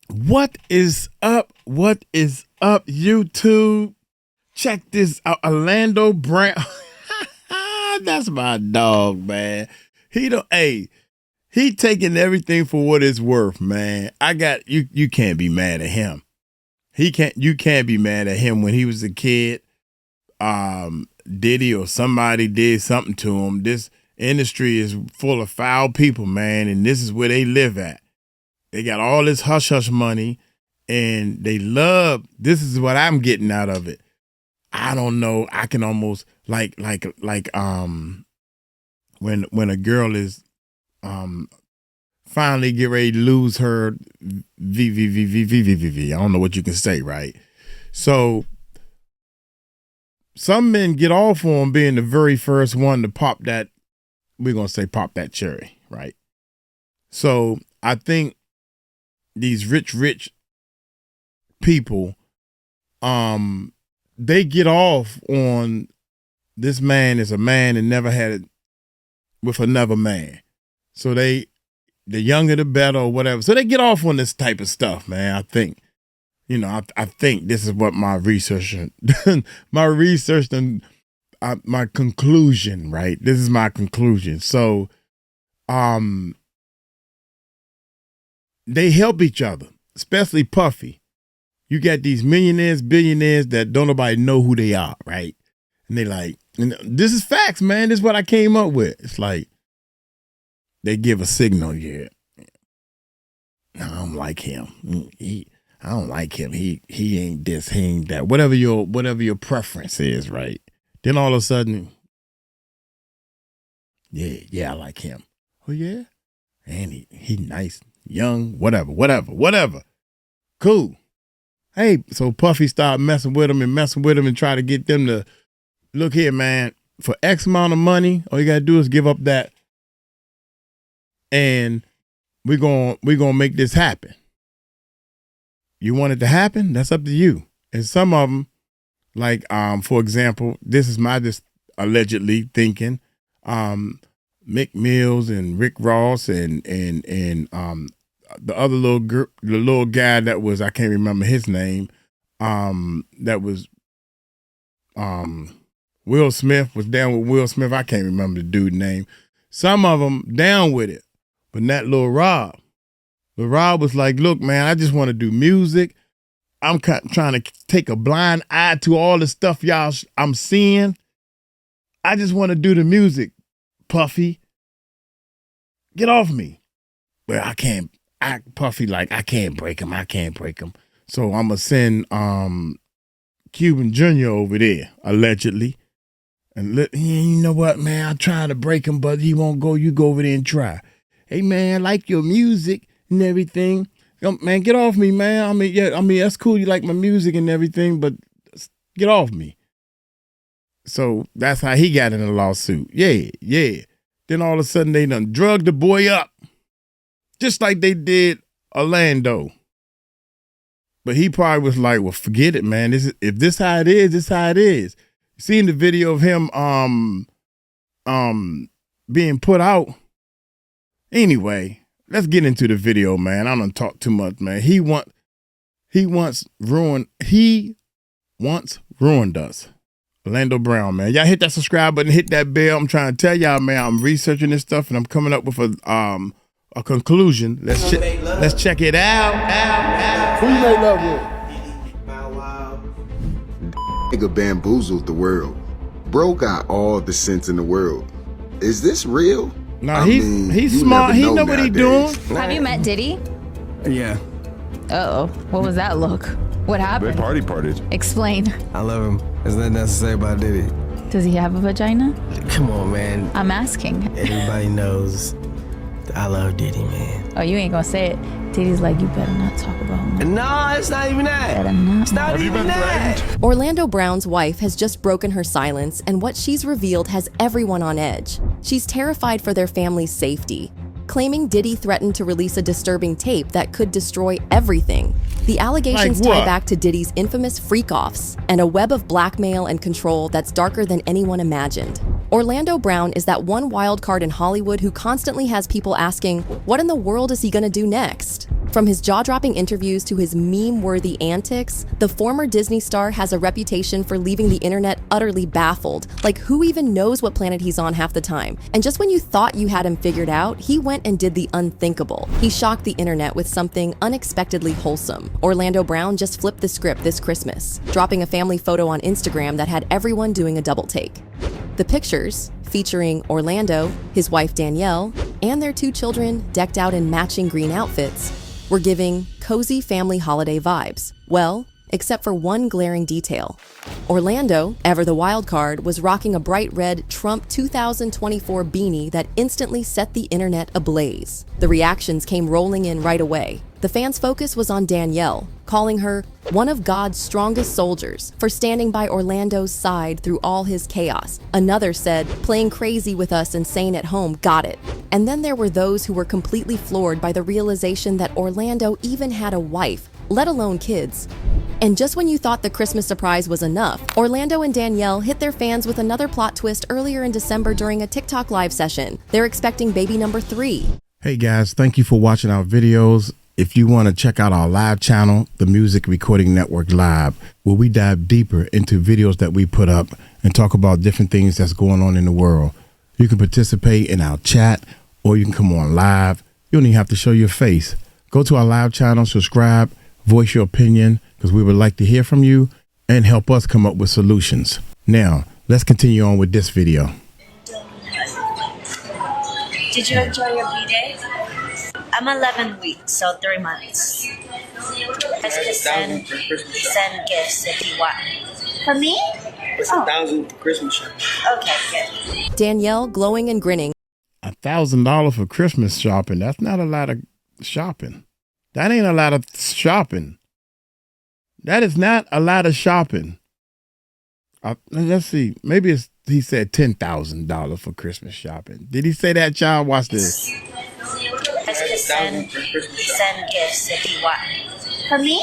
What is up? What is up, YouTube? Check this out. Orlando Brown. That's my dog, man. He taking everything for what it's worth, man. You can't be mad at him. You can't be mad at him when he was a kid. Diddy or somebody did something to him. This industry is full of foul people, man, and this is where they live at. They got all this hush-hush money, and they love, this is what I'm getting out of it. I don't know, I can almost, like when a girl is finally get ready to lose her I don't know what you can say, right? So, some men get off on being the very first one to pop that, we're going to say pop that cherry, right? So, I think these rich people, they get off on this man is a man and never had it with another man. So the younger the better or whatever. So they get off on this type of stuff, man. I think, I think this is what my research and my conclusion, right? This is my conclusion. So, they help each other, especially Puffy. You got these millionaires, billionaires that don't nobody know who they are, right? And they like, and this is facts, man. This is what I came up with. It's like they give a signal, yeah. I don't like him. I don't like him. He ain't this, he ain't that. Whatever your preference is, right? Then all of a sudden, yeah, I like him. Oh yeah, and he nice. Young, whatever. Cool. Hey, so Puffy started messing with him and try to get them to, look here, man, for X amount of money, all you gotta do is give up that, and we're gonna make this happen. You want it to happen? That's up to you. And some of them, like, for example, this is my just allegedly thinking, Mick Mills and Rick Ross and the other the little guy that was, I can't remember his name, that was Will Smith was down with Will Smith. I can't remember the dude's name. Some of them down with it, but not Lil Rob. Lil Rob was like, look, man, I just want to do music. I'm trying to take a blind eye to all the stuff I'm seeing. I just want to do the music. Puffy, get off me. Well, I can't. Puffy like, I can't break him. So I'm gonna send Cuban Jr. over there, allegedly. And you know what, man? I tried to break him, but he won't go. You go over there and try. Hey, man, I like your music and everything. Man, get off me, man. I mean, that's cool. You like my music and everything, but get off me. So that's how he got in a lawsuit. Yeah. Then all of a sudden they done drugged the boy up. Just like they did Orlando. But he probably was like, well, forget it, man. If this how it is, this how it is. You seen the video of him being put out? Anyway, let's get into the video, man. I don't talk too much, man. He once ruined us. Orlando Brown, man. Y'all hit that subscribe button, hit that bell. I'm trying to tell y'all, man, I'm researching this stuff and I'm coming up with a conclusion. Let's check it out. Who you make love with? Nigga bamboozled the world. Bro got all the sense in the world. Is this real? Nah, he's smart. He know what he doing. Have you met Diddy? Yeah. Uh-oh. What was that look? What happened? They partied. Explain. I love him. There's nothing else to say about Diddy. Does he have a vagina? Come on, man. I'm asking. Everybody knows that I love Diddy, man. Oh, you ain't gonna say it. Diddy's like, you better not talk about him. No, it's not even that. Better not. It's not even that. Orlando Brown's wife has just broken her silence, and what she's revealed has everyone on edge. She's terrified for their family's safety, claiming Diddy threatened to release a disturbing tape that could destroy everything. The allegations tie back to Diddy's infamous freak-offs and a web of blackmail and control that's darker than anyone imagined. Orlando Brown is that one wild card in Hollywood who constantly has people asking, what in the world is he gonna do next? From his jaw-dropping interviews to his meme-worthy antics, the former Disney star has a reputation for leaving the internet utterly baffled. Like, who even knows what planet he's on half the time? And just when you thought you had him figured out, he went and did the unthinkable. He shocked the internet with something unexpectedly wholesome. Orlando Brown just flipped the script this Christmas, dropping a family photo on Instagram that had everyone doing a double take. The pictures, featuring Orlando, his wife Danielle, and their 2 children decked out in matching green outfits, were giving cozy family holiday vibes. Well, except for one glaring detail. Orlando, ever the wild card, was rocking a bright red Trump 2024 beanie that instantly set the internet ablaze. The reactions came rolling in right away. The fans' focus was on Danielle, calling her one of God's strongest soldiers for standing by Orlando's side through all his chaos. Another said, playing crazy with us and saying at home, got it. And then there were those who were completely floored by the realization that Orlando even had a wife, let alone kids. And just when you thought the Christmas surprise was enough, Orlando and Danielle hit their fans with another plot twist earlier in December during a TikTok live session. They're expecting baby number 3. Hey guys, thank you for watching our videos. If you want to check out our live channel, the Music Recording Network Live, where we dive deeper into videos that we put up and talk about different things that's going on in the world. You can participate in our chat, or you can come on live. You don't even have to show your face. Go to our live channel, subscribe, voice your opinion, because we would like to hear from you and help us come up with solutions. Now, let's continue on with this video. Did you enjoy your B-Day? I'm 11 weeks, so 3 months. Just to send gifts if you want. For me? It's 1,000 for Christmas shopping. Okay, good. Danielle, glowing and grinning, $1,000 for Christmas shopping. That's not a lot of shopping. That ain't a lot of shopping. That is not a lot of shopping. Let's see. Maybe he said $10,000 for Christmas shopping. Did he say that, child? Watch this. Just to send gifts if you want. For me?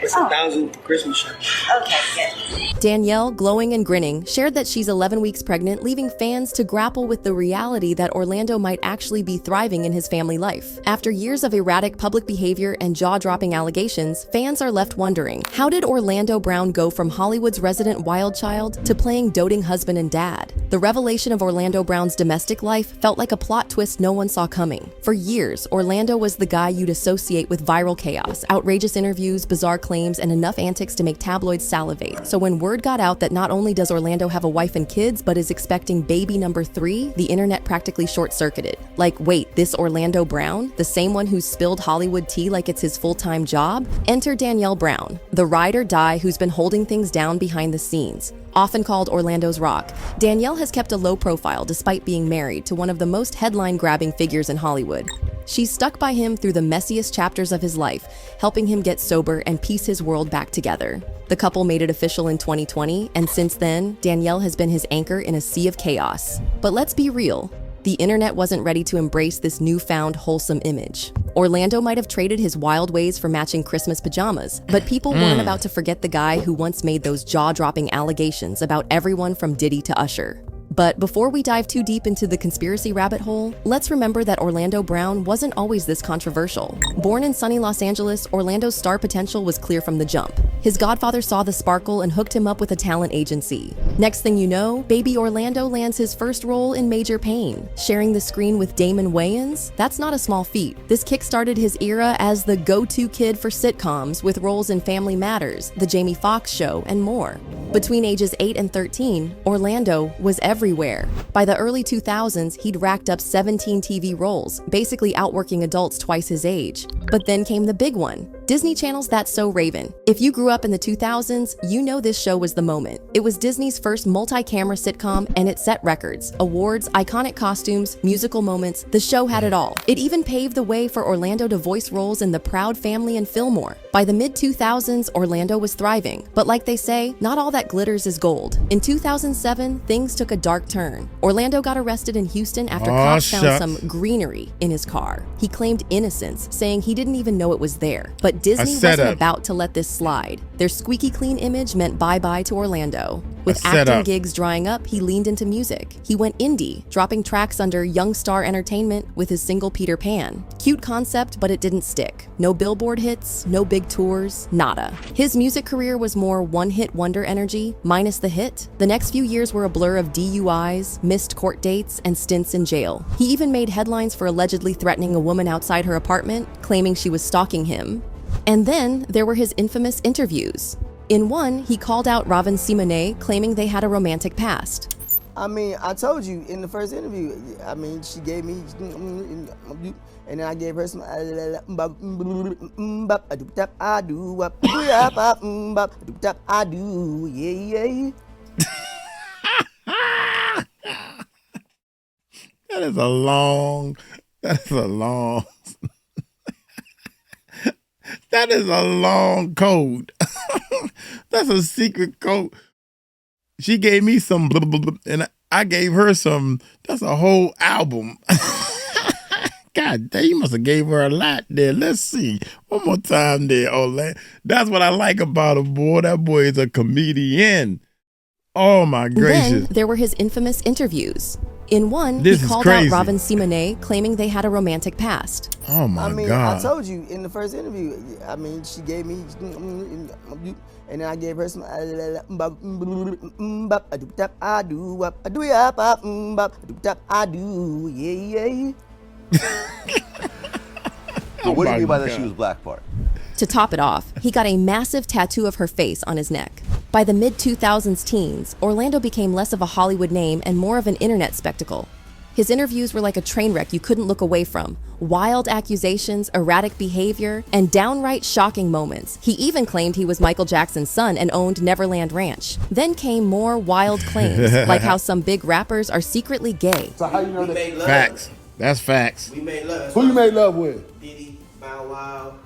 It's 1,000 for Christmas shopping. Okay, good. Danielle, glowing and grinning, shared that she's 11 weeks pregnant, leaving fans to grapple with the reality that Orlando might actually be thriving in his family life. After years of erratic public behavior and jaw-dropping allegations, fans are left wondering, how did Orlando Brown go from Hollywood's resident wild child to playing doting husband and dad? The revelation of Orlando Brown's domestic life felt like a plot twist no one saw coming. For years, Orlando was the guy you'd associate with viral chaos, outrageous interviews, bizarre claims, and enough antics to make tabloids salivate. So when word got out that not only does Orlando have a wife and kids, but is expecting baby number 3, the internet practically short-circuited. Like, wait, this Orlando Brown? The same one who spilled Hollywood tea like it's his full-time job? Enter Danielle Brown, the ride or die who's been holding things down behind the scenes. Often called Orlando's Rock, Danielle has kept a low profile despite being married to one of the most headline-grabbing figures in Hollywood. She's stuck by him through the messiest chapters of his life, helping him get sober and piece his world back together. The couple made it official in 2020, and since then, Danielle has been his anchor in a sea of chaos. But let's be real. The internet wasn't ready to embrace this newfound wholesome image. Orlando might have traded his wild ways for matching Christmas pajamas, but people weren't about to forget the guy who once made those jaw-dropping allegations about everyone from Diddy to Usher. But before we dive too deep into the conspiracy rabbit hole, let's remember that Orlando Brown wasn't always this controversial. Born in sunny Los Angeles, Orlando's star potential was clear from the jump. His godfather saw the sparkle and hooked him up with a talent agency. Next thing you know, baby Orlando lands his first role in Major Payne. Sharing the screen with Damon Wayans? That's not a small feat. This kickstarted his era as the go-to kid for sitcoms, with roles in Family Matters, The Jamie Foxx Show, and more. Between ages 8 and 13, Orlando was everywhere. By the early 2000s, he'd racked up 17 TV roles, basically outworking adults twice his age. But then came the big one, Disney Channel's That's So Raven. If you grew up in the 2000s, you know this show was the moment. It was Disney's first multi-camera sitcom, and it set records, awards, iconic costumes, musical moments. The show had it all. It even paved the way for Orlando to voice roles in The Proud Family and Fillmore. By the mid-2000s, Orlando was thriving. But like they say, not all that glitters is gold. In 2007, things took a dark turn. Orlando got arrested in Houston after cops found some greenery in his car. He claimed innocence, saying he didn't even know it was there. But But Disney setup. wasn't about to let this slide. Their squeaky clean image meant bye-bye to Orlando. With A acting setup. gigs drying up, he leaned into music. He went indie, dropping tracks under Young Star Entertainment with his single Peter Pan. Cute concept, but it didn't stick. No Billboard hits, no big tours, nada. His music career was more one-hit wonder energy, minus the hit. The next few years were a blur of DUIs, missed court dates, and stints in jail. He even made headlines for allegedly threatening a woman outside her apartment, claiming she was stalking him. And then there were his infamous interviews. In one, he called out 𝗟𝗡𝗡𝗞𝗦, claiming they had a romantic past. I mean, I told you in the first interview, I mean, she gave me, and then I gave her some, I do, yeah. That is a long, that is a long code. That's a secret code. She gave me some blah, blah, blah, and I gave her some. That's a whole album. God damn, you must have gave her a lot there. Let's see. One more time there, Orlando. That's what I like about him, boy. That boy is a comedian. Oh, my gracious. Then there were his infamous interviews. In one, This he is called crazy. out 𝗟𝗡𝗡𝗞𝗦, claiming they had a romantic past. Oh, my I mean, God. I told you in the first interview, I mean, she gave me, and then I gave her some, I do, yeah. So what do my you mean by that God. she was black part? To top it off, he got a massive tattoo of her face on his neck. By the mid-2000s teens, Orlando became less of a Hollywood name and more of an internet spectacle. His interviews were like a train wreck you couldn't look away from. Wild accusations, erratic behavior, and downright shocking moments. He even claimed he was Michael Jackson's son and owned Neverland Ranch. Then came more wild claims, like how some big rappers are secretly gay. So how you know that? Facts. That's facts. We made love. Who you made love with? Diddy, Bow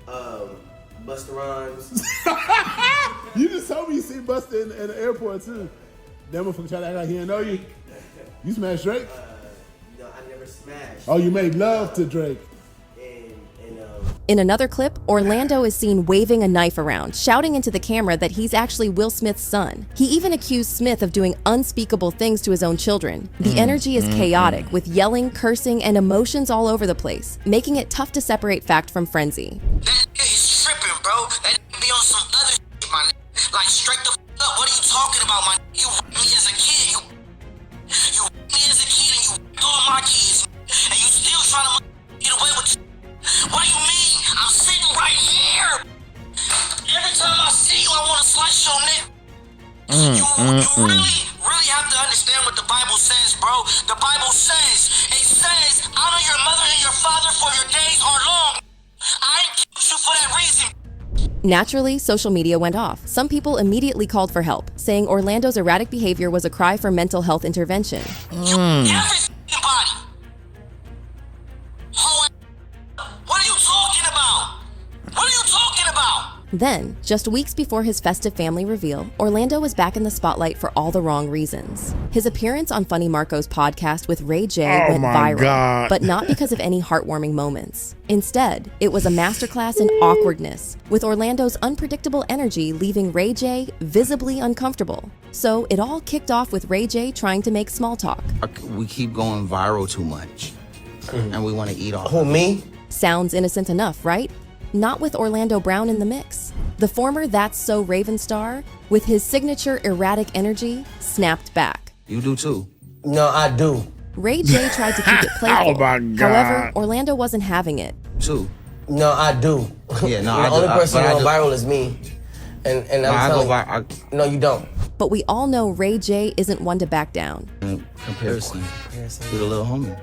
Wow, Busta Rhymes. You just told me you see Busta in the airport too. That motherfucker try to act like he didn't know you. You smashed Drake? No, I never smashed. Oh, you made love to Drake. In another clip, Orlando is seen waving a knife around, shouting into the camera that he's actually Will Smith's son. He even accused Smith of doing unspeakable things to his own children. The energy is chaotic, with yelling, cursing, and emotions all over the place, making it tough to separate fact from frenzy. That is tripping, bro. That be on some other shit, my nigga. Like, straight the up. What are you talking about, my nigga? You me as a kid. You me as a kid, and you all my kids, and you still trying to get away with it. What do you mean? I'm sitting right here. Every time I see you, I want to slice your neck. You really have to understand what the Bible says, bro. The Bible says, honor your mother and your father for your days are long. I ain't killed you for that reason. Naturally, social media went off. Some people immediately called for help, saying Orlando's erratic behavior was a cry for mental health intervention. Everybody. What are you talking about? What are you talking about? Then, just weeks before his festive family reveal, Orlando was back in the spotlight for all the wrong reasons. His appearance on Funny Marco's podcast with Ray J went viral, God. but not because of any heartwarming moments. Instead, it was a masterclass in awkwardness, with Orlando's unpredictable energy leaving Ray J visibly uncomfortable. So it all kicked off with Ray J trying to make small talk. We keep going viral too much, and we want to eat off. Who, me? Sounds innocent enough, right? Not with Orlando Brown in the mix. The former That's So Raven star, with his signature erratic energy, snapped back. You do too. No, I do. Ray J tried to keep it playful. Oh my God. However, Orlando wasn't having it. Too. No, I do. Yeah, no, the I do. only person But I going do. viral is me. And No, I'm I go telling viral. No, you don't. But we all know Ray J isn't one to back down. Comparison to the little homie.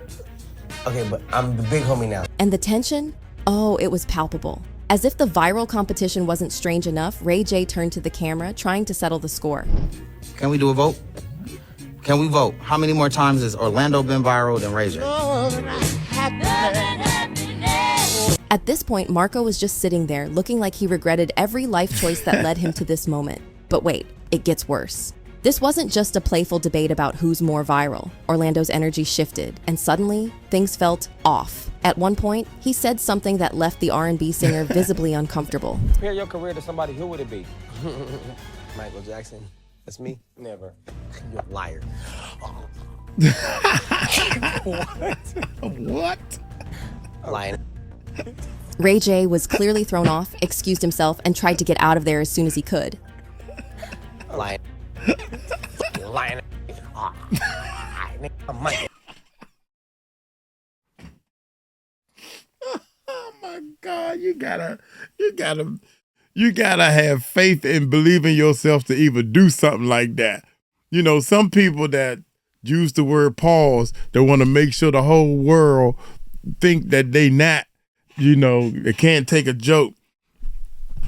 Okay, but I'm the big homie now. And the tension? Oh, it was palpable. As if the viral competition wasn't strange enough, Ray J turned to the camera, trying to settle the score. Can we do a vote? Can we vote? How many more times has Orlando been viral than Ray J? At this point, Marco was just sitting there, looking like he regretted every life choice that led him to this moment. But wait, it gets worse. This wasn't just a playful debate about who's more viral. Orlando's energy shifted, and suddenly, things felt off. At one point, he said something that left the R&B singer visibly uncomfortable. Compare your career to somebody, who would it be? Michael Jackson. That's me. Never. You're a liar. What? Lying. Ray J was clearly thrown off, excused himself, and tried to get out of there as soon as he could. Lying. Lying. I'm Michael. Oh my God, you gotta have faith and believe in yourself to even do something like that. You know, some people that use the word pause, they want to make sure the whole world think that they not, you know, they can't take a joke.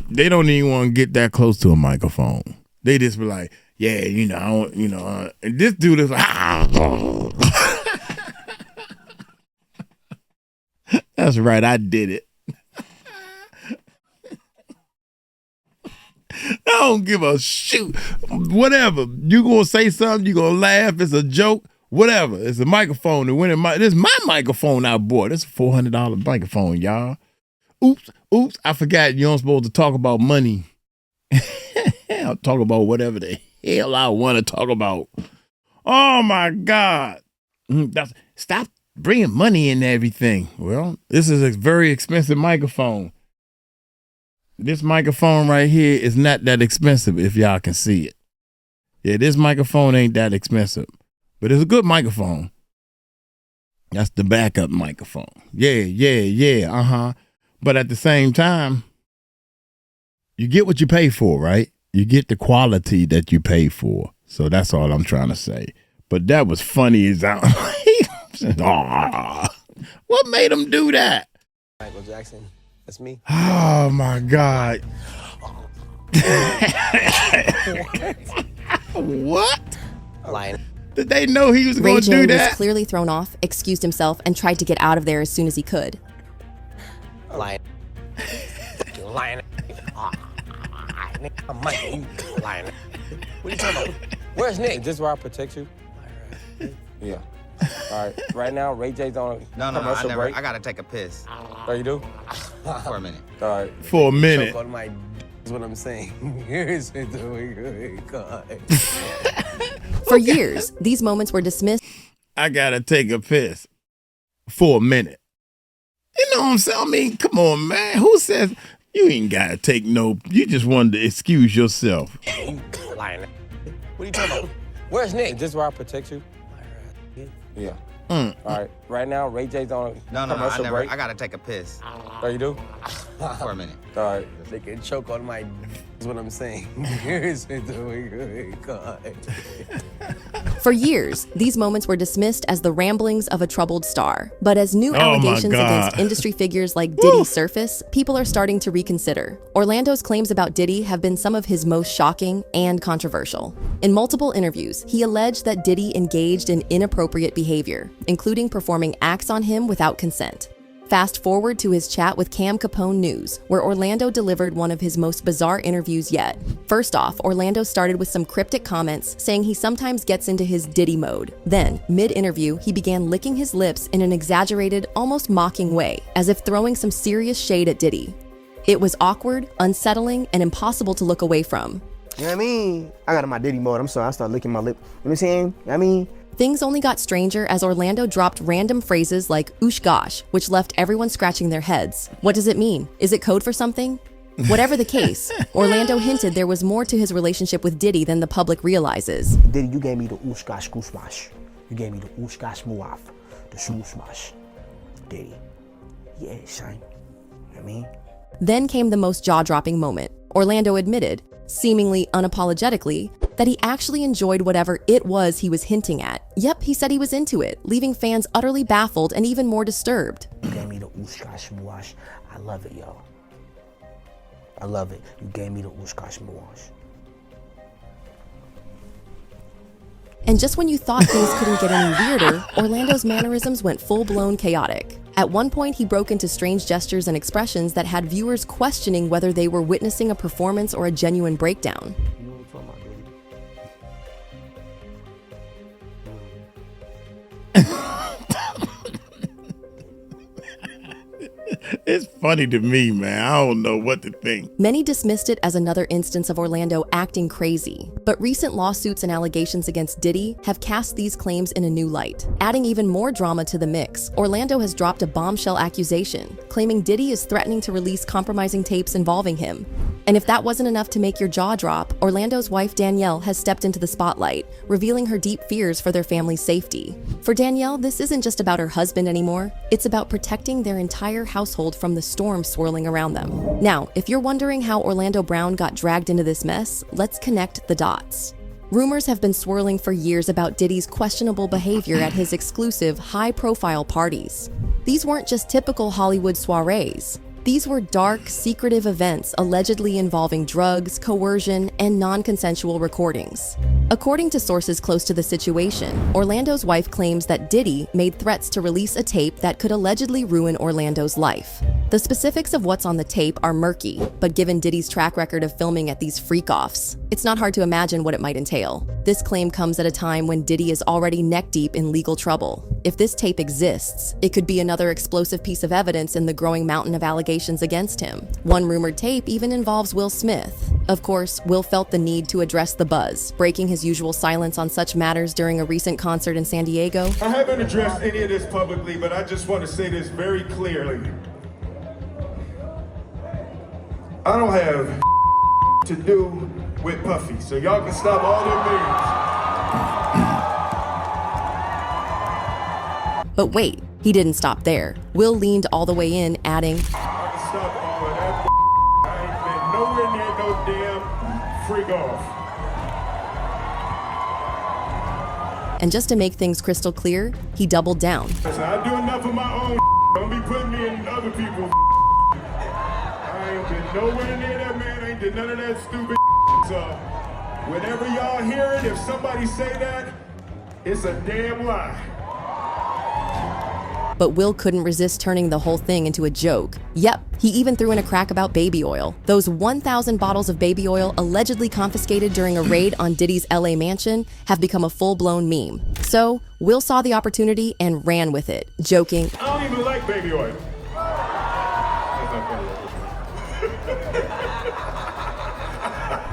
They don't even want to get that close to a microphone. They just be like, yeah, you know, I don't, you know, and this dude is like, that's right, I did it. I don't give a shoot. Whatever. You gonna say something, you gonna laugh, it's a joke, whatever. It's a microphone. This is my microphone I bought. It's a $400 microphone, y'all. Oops, I forgot you don't supposed to talk about money. I'll talk about whatever the hell I want to talk about. Oh my God. Stop bringing money in everything. Well, this is a very expensive microphone. This microphone right here is not that expensive if y'all can see it. Yeah, this microphone ain't that expensive, but it's a good microphone. That's the backup microphone. Yeah. But at the same time, you get what you pay for, right? You get the quality that you pay for. So that's all I'm trying to say. But that was funny as I. What made him do that? Michael Jackson. That's me. Oh my God. What? Lying. Did they know he was going to do Ray J that? was clearly thrown off, excused himself, and tried to get out of there as soon as he could. Lying. Lying. I'm Michael. You lying. What are you talking about? Where's Nick? Is this where I protect you? Yeah. All right. Right now, Ray J's on commercial break. I gotta take a piss. Oh, you do? For a minute. All right. For a minute. Choke on my is what I'm saying. Here's it doing. God. For years, these moments were dismissed. I gotta take a piss for a minute. You know what I'm saying? I mean, come on, man. Who says you ain't gotta take no? You just wanted to excuse yourself. Lying. What are you talking about? Where's Nick? Is this where I protect you? Yeah. All right. Right now, Ray J's on commercial break. I gotta take a piss. Oh, you do? For a minute. All right. They can choke on my is what I'm saying. Here's it doing. God. For years, these moments were dismissed as the ramblings of a troubled star. But as new allegations against industry figures like Diddy surface, people are starting to reconsider. Orlando's claims about Diddy have been some of his most shocking and controversial. In multiple interviews, he alleged that Diddy engaged in inappropriate behavior, including performing acts on him without consent. Fast forward to his chat with 𝗗𝗢𝗡𝗞𝗦 News, where Orlando delivered one of his most bizarre interviews yet. First off, Orlando started with some cryptic comments saying he sometimes gets into his Diddy mode. Then, mid-interview, he began licking his lips in an exaggerated, almost mocking way, as if throwing some serious shade at Diddy. It was awkward, unsettling, and impossible to look away from. You know what I mean? I got in my Diddy mode. I'm sorry, I started licking my lip. You know what I'm saying? You know what I mean? Things only got stranger as Orlando dropped random phrases like "oosh gosh," which left everyone scratching their heads. What does it mean? Is it code for something? Whatever the case, Orlando hinted there was more to his relationship with Diddy than the public realizes. Diddy, you gave me the oosh gosh goose smash. You gave me the oosh gosh muaf, the shoo smash. Diddy. Yeah, shine. You know what I mean? Then came the most jaw-dropping moment. Orlando admitted, seemingly unapologetically, that he actually enjoyed whatever it was he was hinting at. Yep, he said he was into it, leaving fans utterly baffled and even more disturbed. You gave me the oosh gosh muash. I love it, yo. I love it. You gave me the oosh gosh muash. And just when you thought things couldn't get any weirder, Orlando's mannerisms went full-blown chaotic. At one point, he broke into strange gestures and expressions that had viewers questioning whether they were witnessing a performance or a genuine breakdown. You know what I'm talking about, Diddy? It's funny to me, man. I don't know what to think. Many dismissed it as another instance of Orlando acting crazy, but recent lawsuits and allegations against Diddy have cast these claims in a new light. Adding even more drama to the mix, Orlando has dropped a bombshell accusation, claiming Diddy is threatening to release compromising tapes involving him. And if that wasn't enough to make your jaw drop, Orlando's wife Danielle has stepped into the spotlight, revealing her deep fears for their family's safety. For Danielle, this isn't just about her husband anymore, it's about protecting their entire household from the storm swirling around them. Now, if you're wondering how Orlando Brown got dragged into this mess, let's connect the dots. Rumors have been swirling for years about Diddy's questionable behavior at his exclusive, high-profile parties. These weren't just typical Hollywood soirees. These were dark, secretive events allegedly involving drugs, coercion, and non-consensual recordings. According to sources close to the situation, Orlando's wife claims that Diddy made threats to release a tape that could allegedly ruin Orlando's life. The specifics of what's on the tape are murky, but given Diddy's track record of filming at these freak-offs, it's not hard to imagine what it might entail. This claim comes at a time when Diddy is already neck-deep in legal trouble. If this tape exists, it could be another explosive piece of evidence in the growing mountain of allegations against him. One rumored tape even involves Will Smith. Of course, Will felt the need to address the buzz, breaking his usual silence on such matters during a recent concert in San Diego. I haven't addressed any of this publicly, but I just want to say this very clearly. I don't have to do with Puffy, so y'all can stop all their meetings. But wait, he didn't stop there. Will leaned all the way in, adding, Stop all of that. I ain't been nowhere near no damn freak off. and just to make things crystal clear, he doubled down. Listen, I do enough of my own. Don't be putting me in other people's. I ain't been nowhere near that man. I ain't did none of that stupid. So whenever y'all hear it, if somebody say that, it's a damn lie. But Will couldn't resist turning the whole thing into a joke. Yep, he even threw in a crack about baby oil. Those 1,000 bottles of baby oil allegedly confiscated during a raid on Diddy's LA mansion have become a full-blown meme. So, Will saw the opportunity and ran with it, joking, I don't even like baby oil.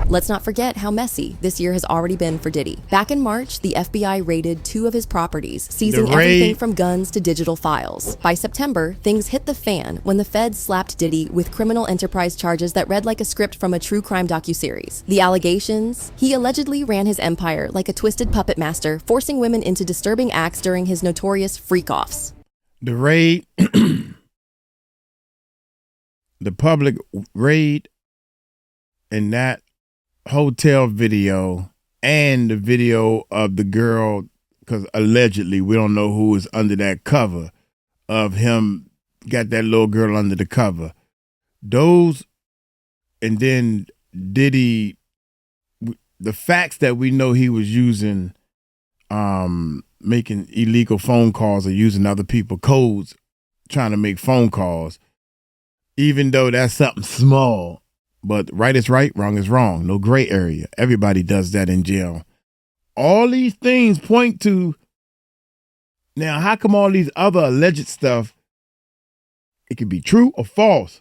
Let's not forget how messy this year has already been for Diddy. Back in March, the FBI raided 2 of his properties, seizing everything from guns to digital files. By September, things hit the fan when the feds slapped Diddy with criminal enterprise charges that read like a script from a true crime docuseries. The allegations? He allegedly ran his empire like a twisted puppet master, forcing women into disturbing acts during his notorious freak-offs. The raid, the public raid, and that hotel video and the video of the girl, because allegedly we don't know who is under that cover of him, got that little girl under the cover. Those, and then Diddy, the facts that we know he was using, making illegal phone calls or using other people's codes, trying to make phone calls, even though that's something small. But right is right, wrong is wrong. No gray area. Everybody does that in jail. All these things point to, now how come all these other alleged stuff, it could be true or false.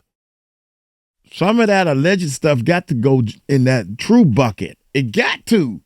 Some of that alleged stuff got to go in that true bucket. It got to.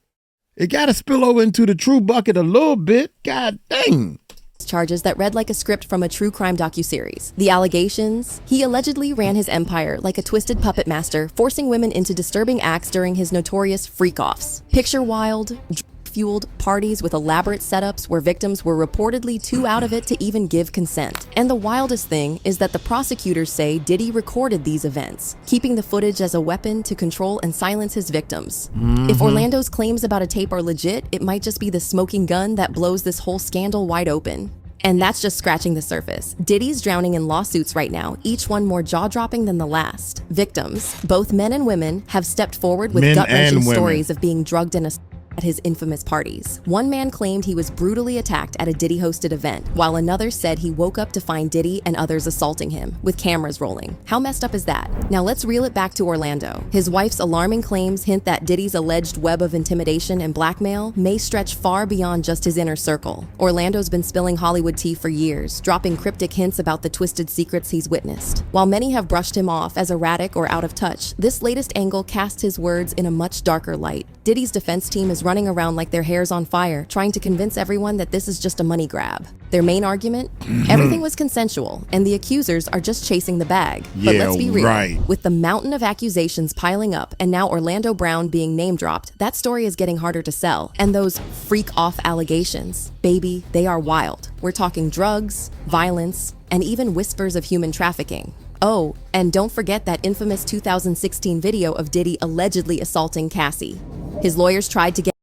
It got to spill over into the true bucket a little bit. God dang. Charges that read like a script from a true crime docuseries. The allegations? He allegedly ran his empire like a twisted puppet master, forcing women into disturbing acts during his notorious freak-offs. Picture wild, fueled parties with elaborate setups where victims were reportedly too out of it to even give consent. And the wildest thing is that the prosecutors say Diddy recorded these events, keeping the footage as a weapon to control and silence his victims. If Orlando's claims about a tape are legit, it might just be the smoking gun that blows this whole scandal wide open. And that's just scratching the surface. Diddy's drowning in lawsuits right now, each one more jaw-dropping than the last. Victims, both men and women, have stepped forward with gut-wrenching stories of being drugged in a at his infamous parties. One man claimed he was brutally attacked at a Diddy-hosted event, while another said he woke up to find Diddy and others assaulting him, with cameras rolling. How messed up is that? Now let's reel it back to Orlando. His wife's alarming claims hint that Diddy's alleged web of intimidation and blackmail may stretch far beyond just his inner circle. Orlando's been spilling Hollywood tea for years, dropping cryptic hints about the twisted secrets he's witnessed. While many have brushed him off as erratic or out of touch, this latest angle casts his words in a much darker light. Diddy's defense team is running around like their hair's on fire, trying to convince everyone that this is just a money grab. Their main argument? Everything was consensual, and the accusers are just chasing the bag. But let's be real. Right. With the mountain of accusations piling up, and now Orlando Brown being name-dropped, that story is getting harder to sell. And those freak-off allegations, baby, they are wild. We're talking drugs, violence, and even whispers of human trafficking. Oh, and don't forget that infamous 2016 video of Diddy allegedly assaulting Cassie. His lawyers tried to get...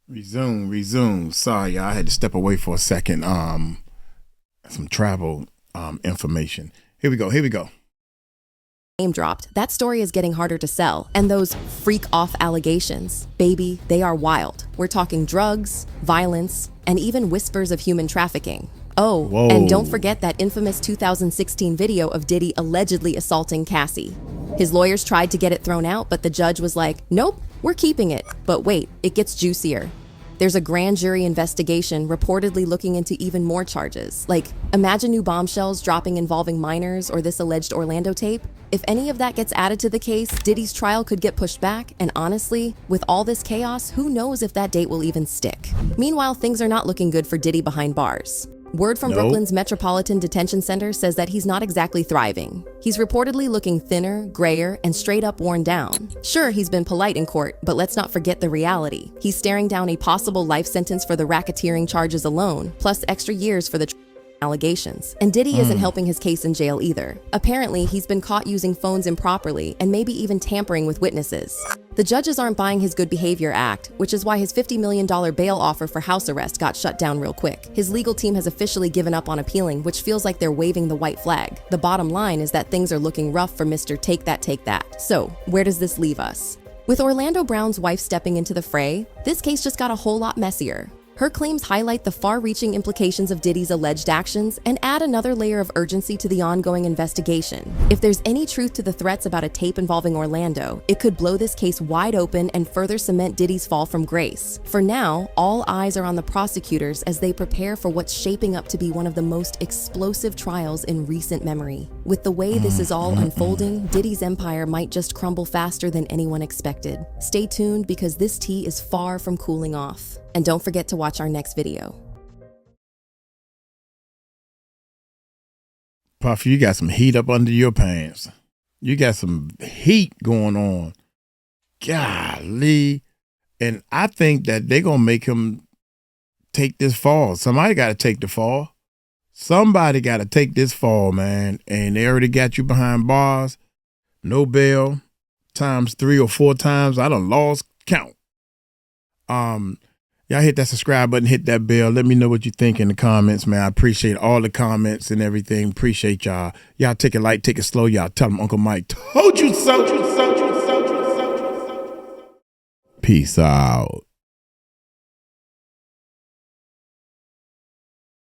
Resume. Sorry, I had to step away for a second. Some travel information. Here we go. Name dropped. That story is getting harder to sell. And those freak-off allegations, baby, they are wild. We're talking drugs, violence, and even whispers of human trafficking. Oh, whoa. And don't forget that infamous 2016 video of Diddy allegedly assaulting Cassie. His lawyers tried to get it thrown out, but the judge was like, nope, we're keeping it. But wait, it gets juicier. There's a grand jury investigation reportedly looking into even more charges. Like, imagine new bombshells dropping involving minors or this alleged Orlando tape. If any of that gets added to the case, Diddy's trial could get pushed back, and honestly, with all this chaos, who knows if that date will even stick. Meanwhile, things are not looking good for Diddy behind bars. Word from Brooklyn's Metropolitan Detention Center says that he's not exactly thriving. He's reportedly looking thinner, grayer, and straight up worn down. Sure, he's been polite in court, but let's not forget the reality. He's staring down a possible life sentence for the racketeering charges alone, plus extra years for the allegations. And Diddy isn't helping his case in jail either. Apparently, he's been caught using phones improperly and maybe even tampering with witnesses. The judges aren't buying his good behavior act, which is why his $50 million bail offer for house arrest got shut down real quick. His legal team has officially given up on appealing, which feels like they're waving the white flag. The bottom line is that things are looking rough for Mr. Take That. So, where does this leave us? With Orlando Brown's wife stepping into the fray, this case just got a whole lot messier. Her claims highlight the far-reaching implications of Diddy's alleged actions and add another layer of urgency to the ongoing investigation. If there's any truth to the threats about a tape involving Orlando, it could blow this case wide open and further cement Diddy's fall from grace. For now, all eyes are on the prosecutors as they prepare for what's shaping up to be one of the most explosive trials in recent memory. With the way this is all unfolding, Diddy's empire might just crumble faster than anyone expected. Stay tuned because this tea is far from cooling off. And don't forget to watch our next video. Puff, you got some heat up under your pants. You got some heat going on. Golly. And I think that they're going to make him take this fall. Somebody got to take the fall. Somebody got to take this fall, man. And they already got you behind bars. No bail. Times 3 or 4 times. I done lost count. Y'all hit that subscribe button, hit that bell. Let me know what you think in the comments, man. I appreciate all the comments and everything. Appreciate y'all. Y'all take it light, take it slow. Y'all tell them Uncle Mike told you so. Peace out.